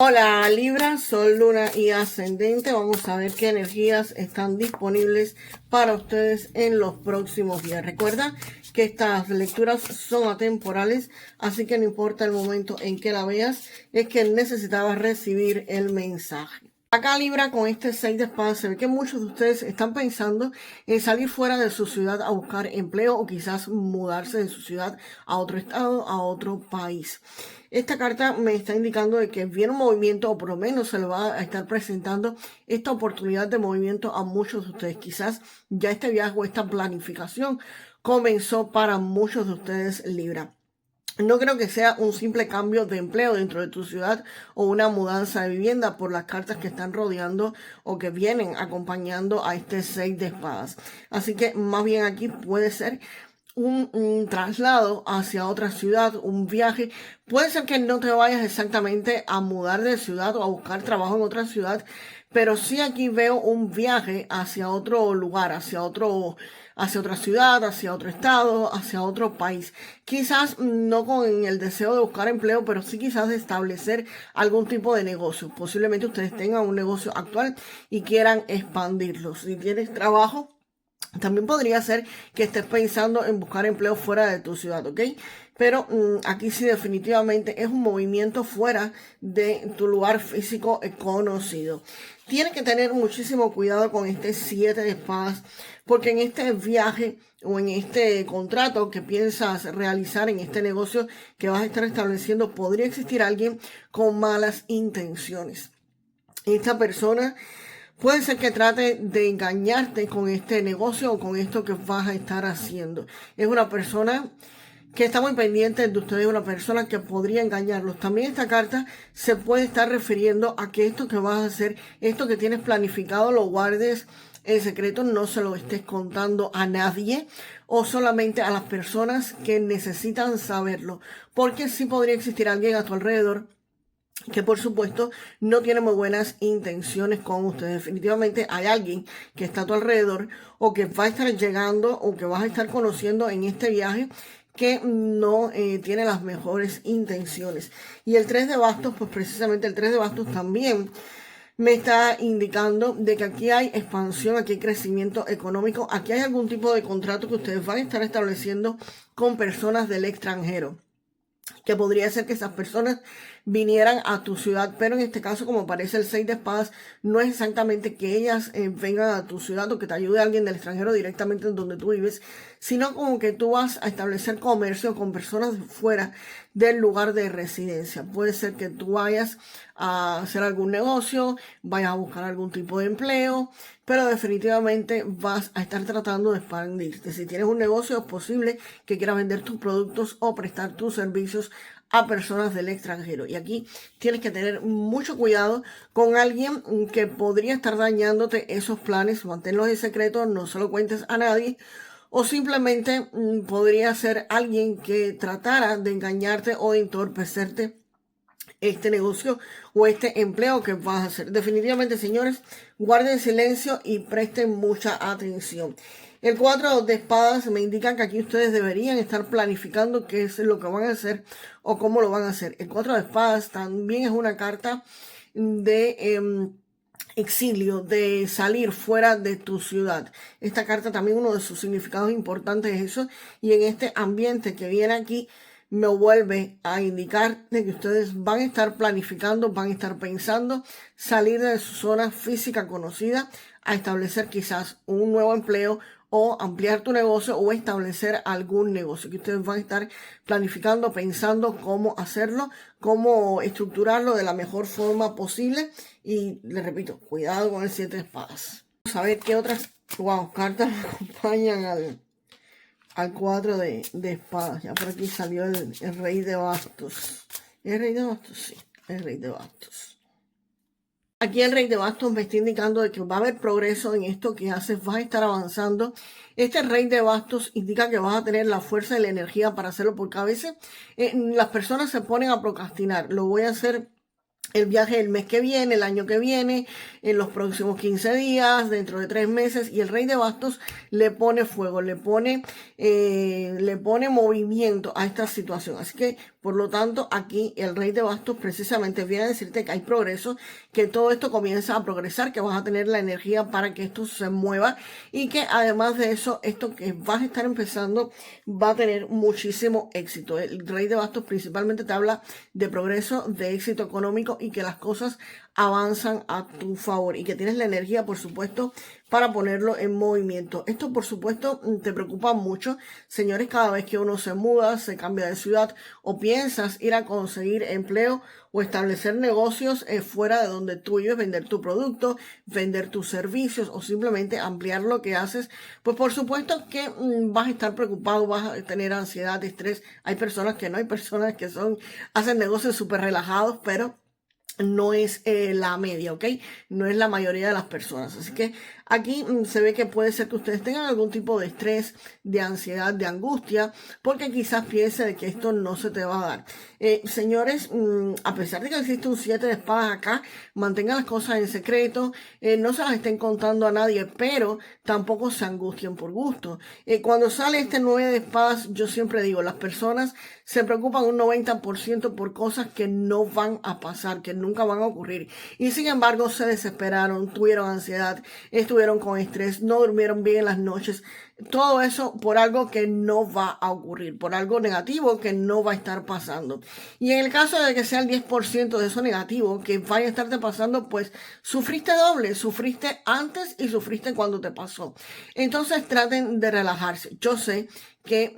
Hola Libra, Sol, Luna y Ascendente. Vamos a ver qué energías están disponibles para ustedes en los próximos días. Recuerda que estas lecturas son atemporales, así que no importa el momento en que la veas, es que necesitabas recibir el mensaje. Acá Libra, con este 6 de espadas, se ve que muchos de ustedes están pensando en salir fuera de su ciudad a buscar empleo o quizás mudarse de su ciudad a otro estado, a otro país. Esta carta me está indicando de que viene un movimiento, o por lo menos se le va a estar presentando esta oportunidad de movimiento a muchos de ustedes. Quizás ya este viaje o esta planificación comenzó para muchos de ustedes Libra. No creo que sea un simple cambio de empleo dentro de tu ciudad o una mudanza de vivienda por las cartas que están rodeando o que vienen acompañando a este 6 de espadas. Así que más bien aquí puede ser un traslado hacia otra ciudad, un viaje. Puede ser que no te vayas exactamente a mudar de ciudad o a buscar trabajo en otra ciudad, pero sí aquí veo un viaje hacia otro lugar, hacia otra ciudad, hacia otro estado, hacia otro país. Quizás no con el deseo de buscar empleo, pero sí quizás de establecer algún tipo de negocio. Posiblemente ustedes tengan un negocio actual y quieran expandirlo. Si tienes trabajo, también podría ser que estés pensando en buscar empleo fuera de tu ciudad, ¿ok? Pero aquí sí definitivamente es un movimiento fuera de tu lugar físico conocido. Tienes que tener muchísimo cuidado con este 7 de espadas, porque en este viaje o en este contrato que piensas realizar, en este negocio que vas a estar estableciendo, podría existir alguien con malas intenciones. Esta persona puede ser que trate de engañarte con este negocio o con esto que vas a estar haciendo. Es una persona que está muy pendiente de ustedes, una persona que podría engañarlos. También esta carta se puede estar refiriendo a que esto que vas a hacer, esto que tienes planificado, lo guardes en secreto, no se lo estés contando a nadie o solamente a las personas que necesitan saberlo. Porque sí podría existir alguien a tu alrededor que por supuesto no tiene muy buenas intenciones con ustedes. Definitivamente hay alguien que está a tu alrededor o que va a estar llegando o que vas a estar conociendo en este viaje que no tiene las mejores intenciones. Y el 3 de bastos, pues precisamente el 3 de bastos también me está indicando de que aquí hay expansión, aquí hay crecimiento económico, aquí hay algún tipo de contrato que ustedes van a estar estableciendo con personas del extranjero, que podría ser que esas personas vinieran a tu ciudad, pero en este caso, como aparece el 6 de espadas, no es exactamente que ellas vengan a tu ciudad o que te ayude alguien del extranjero directamente en donde tú vives, sino como que tú vas a establecer comercio con personas fuera del lugar de residencia. Puede ser que tú vayas a hacer algún negocio, vayas a buscar algún tipo de empleo, pero definitivamente vas a estar tratando de expandirte. Si tienes un negocio, es posible que quieras vender tus productos o prestar tus servicios a personas del extranjero. Y aquí tienes que tener mucho cuidado con alguien que podría estar dañándote esos planes. Manténlos en secreto, no se lo cuentes a nadie. O simplemente podría ser alguien que tratara de engañarte o de entorpecerte este negocio o este empleo que vas a hacer. Definitivamente, señores, guarden silencio y presten mucha atención. El 4 de espadas me indica que aquí ustedes deberían estar planificando qué es lo que van a hacer o cómo lo van a hacer. El 4 de espadas también es una carta de exilio, de salir fuera de tu ciudad. Esta carta también, uno de sus significados importantes es eso, y en este ambiente que viene aquí me vuelve a indicar de que ustedes van a estar planificando, van a estar pensando salir de su zona física conocida a establecer quizás un nuevo empleo o ampliar tu negocio o establecer algún negocio que ustedes van a estar planificando, pensando cómo hacerlo, cómo estructurarlo de la mejor forma posible. Y les repito, cuidado con el 7 de espadas. Vamos a ver qué otras cartas me acompañan al 4 de espadas. Ya por aquí salió el rey de bastos. ¿El rey de bastos? Sí, el rey de bastos. Aquí el rey de bastos me está indicando de que va a haber progreso en esto que haces, vas a estar avanzando. Este rey de bastos indica que vas a tener la fuerza y la energía para hacerlo, porque a veces las personas se ponen a procrastinar. Lo voy a hacer el viaje el mes que viene, el año que viene, en los próximos 15 días, dentro de 3 meses, y el rey de bastos le pone fuego, le pone movimiento a esta situación. Así que Por lo tanto, aquí el Rey de Bastos precisamente viene a decirte que hay progreso, que todo esto comienza a progresar, que vas a tener la energía para que esto se mueva y que además de eso, esto que vas a estar empezando va a tener muchísimo éxito. El Rey de Bastos principalmente te habla de progreso, de éxito económico y que las cosas avanzan a tu favor y que tienes la energía, por supuesto, para ponerlo en movimiento. Esto, por supuesto, te preocupa mucho, señores, cada vez que uno se muda, se cambia de ciudad o piensas ir a conseguir empleo o establecer negocios fuera de donde tú vives, vender tu producto, vender tus servicios o simplemente ampliar lo que haces, pues por supuesto que vas a estar preocupado, vas a tener ansiedad, estrés. Hay personas que no, hay personas que hacen negocios súper relajados, pero no es la media, ¿ok? No es la mayoría de las personas. Así que aquí se ve que puede ser que ustedes tengan algún tipo de estrés, de ansiedad, de angustia, porque quizás piense de que esto no se te va a dar. Señores, a pesar de que existe un 7 de espadas acá, mantengan las cosas en secreto, no se las estén contando a nadie, pero tampoco se angustien por gusto. Cuando sale este 9 de espadas, yo siempre digo, las personas se preocupan un 90% por cosas que no van a pasar, que nunca van a ocurrir. Y sin embargo, se desesperaron, tuvieron ansiedad, estuvieron con estrés, no durmieron bien en las noches. Todo eso por algo que no va a ocurrir, por algo negativo que no va a estar pasando. Y en el caso de que sea el 10% de eso negativo que vaya a estarte pasando, pues sufriste doble, sufriste antes y sufriste cuando te pasó. Entonces traten de relajarse. Yo sé que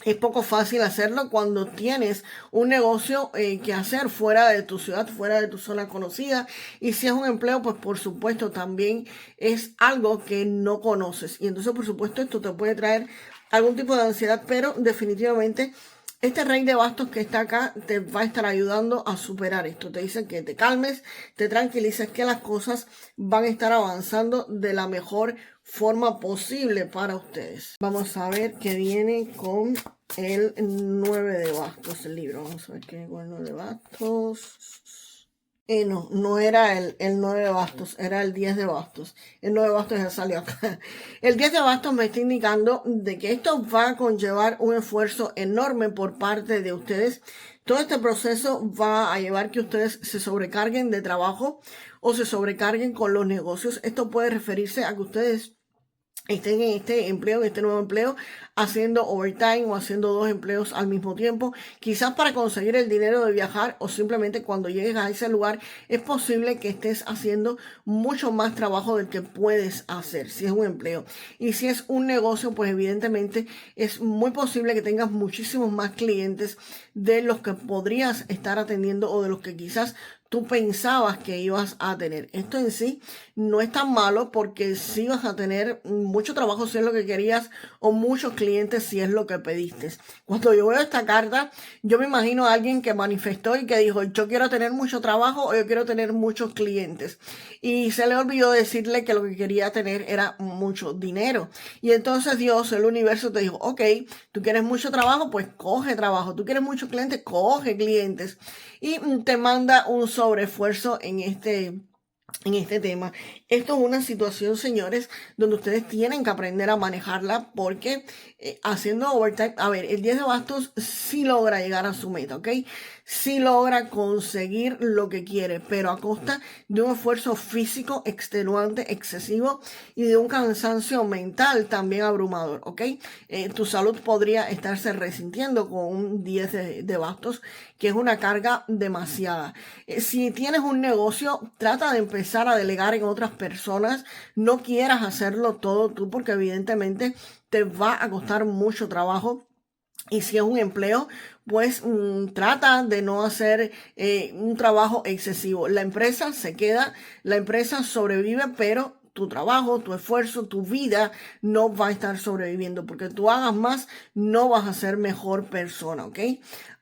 es poco fácil hacerlo cuando tienes un negocio que hacer fuera de tu ciudad, fuera de tu zona conocida. Y si es un empleo, pues por supuesto también es algo que no conoces. Y entonces, por supuesto, esto te puede traer algún tipo de ansiedad, pero definitivamente este Rey de Bastos que está acá te va a estar ayudando a superar esto. Te dice que te calmes, te tranquilices, que las cosas van a estar avanzando de la mejor forma posible para ustedes. Vamos a ver qué viene con el 9 de bastos, el libro. Vamos a ver qué viene con el 9 de bastos. No era el 9 de bastos, era el 10 de bastos. El 9 de bastos ya salió acá. El 10 de bastos me está indicando de que esto va a conllevar un esfuerzo enorme por parte de ustedes. Todo este proceso va a llevar que ustedes se sobrecarguen de trabajo o se sobrecarguen con los negocios. Esto puede referirse a que ustedes estén en este empleo, en este nuevo empleo, haciendo overtime o haciendo 2 empleos al mismo tiempo, quizás para conseguir el dinero de viajar o simplemente cuando llegues a ese lugar es posible que estés haciendo mucho más trabajo del que puedes hacer si es un empleo. Y si es un negocio, pues evidentemente es muy posible que tengas muchísimos más clientes de los que podrías estar atendiendo o de los que quizás tú pensabas que ibas a tener. Esto en sí no es tan malo porque sí vas a tener mucho trabajo si es lo que querías o muchos clientes si es lo que pediste. Cuando yo veo esta carta, yo me imagino a alguien que manifestó y que dijo, yo quiero tener mucho trabajo o yo quiero tener muchos clientes. Y se le olvidó decirle que lo que quería tener era mucho dinero. Y entonces Dios, el universo, te dijo, ok, tú quieres mucho trabajo, pues coge trabajo. Tú quieres muchos clientes, coge clientes. Y te manda un sobreesfuerzo en este tema. Esto es una situación, señores, donde ustedes tienen que aprender a manejarla porque haciendo overtime, a ver, el 10 de bastos sí logra llegar a su meta, ¿ok? Sí logra conseguir lo que quiere, pero a costa de un esfuerzo físico extenuante, excesivo y de un cansancio mental también abrumador, ¿ok? Tu salud podría estarse resintiendo con un 10 de bastos, que es una carga demasiada. Si tienes un negocio, trata de empezar a delegar en otras personas. No quieras hacerlo todo tú porque evidentemente te va a costar mucho trabajo. Y si es un empleo, pues trata de no hacer un trabajo excesivo. La empresa se queda, la empresa sobrevive, pero tu trabajo, tu esfuerzo, tu vida no va a estar sobreviviendo porque tú hagas más, no vas a ser mejor persona, ¿ok?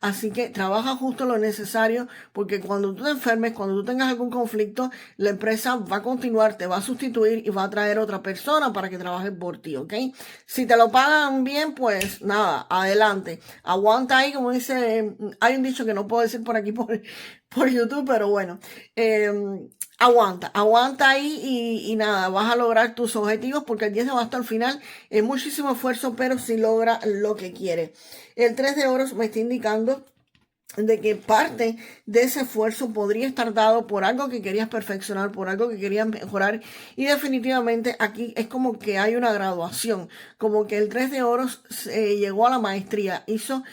Así que trabaja justo lo necesario porque cuando tú te enfermes, cuando tú tengas algún conflicto, la empresa va a continuar, te va a sustituir y va a traer otra persona para que trabaje por ti, ¿ok? Si te lo pagan bien, pues nada, adelante. Aguanta ahí, como dice, hay un dicho que no puedo decir por aquí por YouTube, pero bueno. aguanta ahí y nada, vas a lograr tus objetivos porque el 10 de bastos al final es muchísimo esfuerzo, pero si logra lo que quiere. El 3 de oros me está indicando de que parte de ese esfuerzo podría estar dado por algo que querías perfeccionar, por algo que querías mejorar, y definitivamente aquí es como que hay una graduación, como que el 3 de oros llegó a la maestría, hizo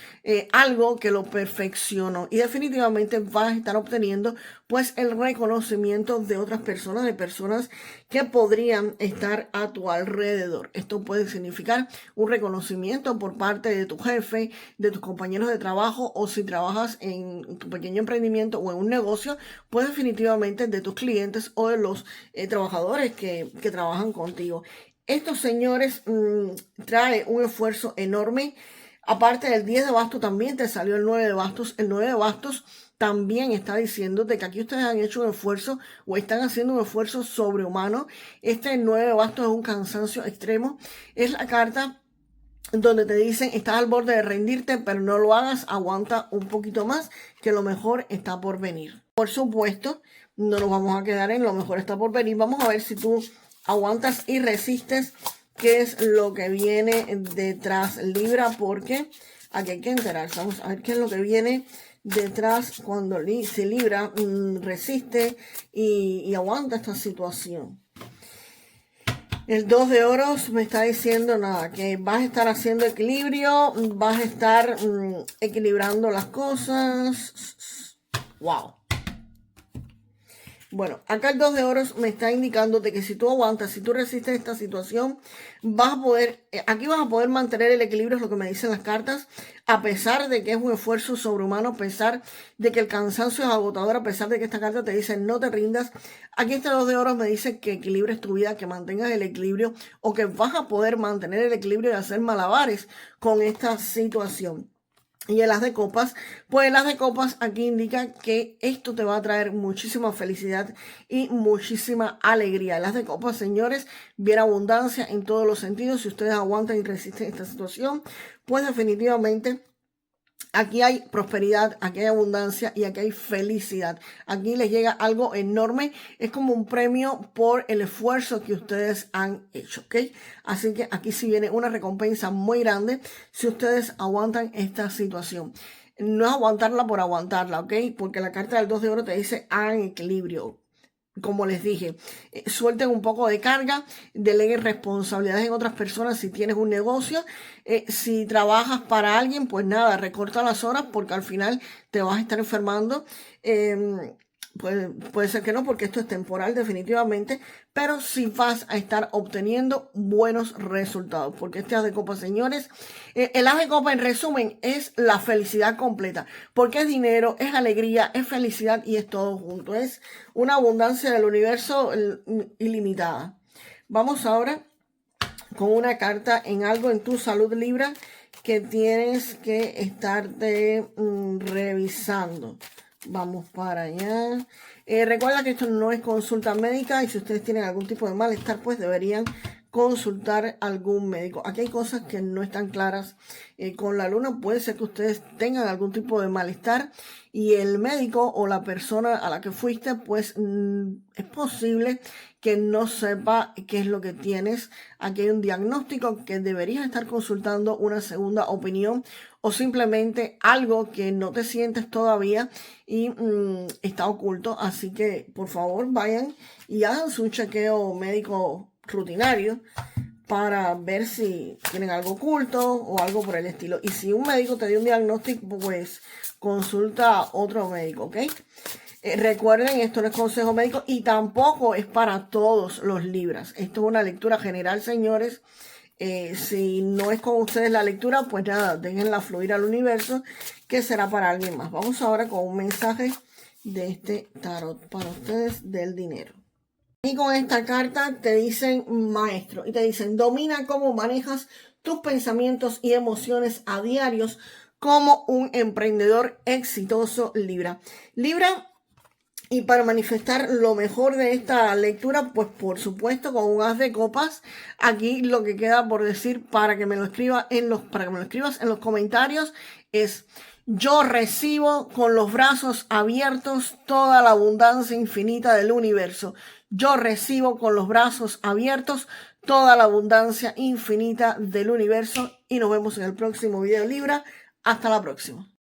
algo que lo perfeccionó, y definitivamente vas a estar obteniendo pues el reconocimiento de otras personas, de personas que podrían estar a tu alrededor. Esto puede significar un reconocimiento por parte de tu jefe, de tus compañeros de trabajo, o si trabajas en tu pequeño emprendimiento o en un negocio, pues definitivamente de tus clientes o de los trabajadores que trabajan contigo. Estos señores trae un esfuerzo enorme. Aparte del 10 de bastos, también te salió el 9 de bastos. El 9 de bastos también está diciéndote que aquí ustedes han hecho un esfuerzo o están haciendo un esfuerzo sobrehumano. Este 9 de bastos es un cansancio extremo. Es la carta donde te dicen estás al borde de rendirte, pero no lo hagas, aguanta un poquito más, que lo mejor está por venir. Por supuesto, no nos vamos a quedar en lo mejor está por venir. Vamos a ver si tú aguantas y resistes, qué es lo que viene detrás, Libra, porque aquí hay que enterarse. Vamos a ver qué es lo que viene detrás cuando si Libra resiste y aguanta esta situación. El 2 de oros me está diciendo nada, que vas a estar haciendo equilibrio, vas a estar equilibrando las cosas. Wow. Bueno, acá el 2 de oros me está indicando de que si tú aguantas, si tú resistes esta situación, vas a poder, aquí vas a poder mantener el equilibrio, es lo que me dicen las cartas, a pesar de que es un esfuerzo sobrehumano, a pesar de que el cansancio es agotador, a pesar de que esta carta te dice no te rindas. Aquí este 2 de oros me dice que equilibres tu vida, que mantengas el equilibrio, o que vas a poder mantener el equilibrio y hacer malabares con esta situación. Y el as de copas, pues el as de copas aquí indica que esto te va a traer muchísima felicidad y muchísima alegría. El as de copas, señores, viene abundancia en todos los sentidos. Si ustedes aguantan y resisten esta situación, pues definitivamente aquí hay prosperidad, aquí hay abundancia y aquí hay felicidad. Aquí les llega algo enorme. Es como un premio por el esfuerzo que ustedes han hecho, ¿ok? Así que aquí sí viene una recompensa muy grande si ustedes aguantan esta situación. No es aguantarla por aguantarla, ¿ok? Porque la carta del 2 de oro te dice hagan equilibrio. Como les dije, suelten un poco de carga, deleguen responsabilidades en otras personas si tienes un negocio. Si trabajas para alguien, pues nada, recorta las horas porque al final te vas a estar enfermando. Puede ser que no, porque esto es temporal definitivamente, pero sí vas a estar obteniendo buenos resultados, porque este as de copa, señores, el as de copa en resumen es la felicidad completa, porque es dinero, es alegría, es felicidad y es todo junto, es una abundancia del universo ilimitada. Vamos ahora con una carta en algo en tu salud, Libra, que tienes que estarte revisando. Vamos para allá. Recuerda que esto no es consulta médica y si ustedes tienen algún tipo de malestar, pues deberían consultar a algún médico. Aquí hay cosas que no están claras con la luna. Puede ser que ustedes tengan algún tipo de malestar y el médico o la persona a la que fuiste, pues es posible que no sepa qué es lo que tienes. Aquí hay un diagnóstico que deberías estar consultando una segunda opinión o simplemente algo que no te sientes todavía y está oculto. Así que por favor vayan y hagan su chequeo médico rutinario para ver si tienen algo oculto o algo por el estilo. Y si un médico te dio un diagnóstico, pues consulta a otro médico, ¿ok? Recuerden, esto no es consejo médico y tampoco es para todos los Libras. Esto es una lectura general, señores. Si no es con ustedes la lectura, pues nada, déjenla fluir al universo, que será para alguien más. Vamos ahora con un mensaje de este tarot para ustedes del dinero. Y con esta carta te dicen maestro y te dicen domina cómo manejas tus pensamientos y emociones a diarios como un emprendedor exitoso, Libra. Libra. Y para manifestar lo mejor de esta lectura, pues por supuesto con un as de copas, aquí lo que queda por decir para que me lo escribas en los comentarios es Yo recibo con los brazos abiertos toda la abundancia infinita del universo. Yo recibo con los brazos abiertos toda la abundancia infinita del universo. Y nos vemos en el próximo video Libra. Hasta la próxima.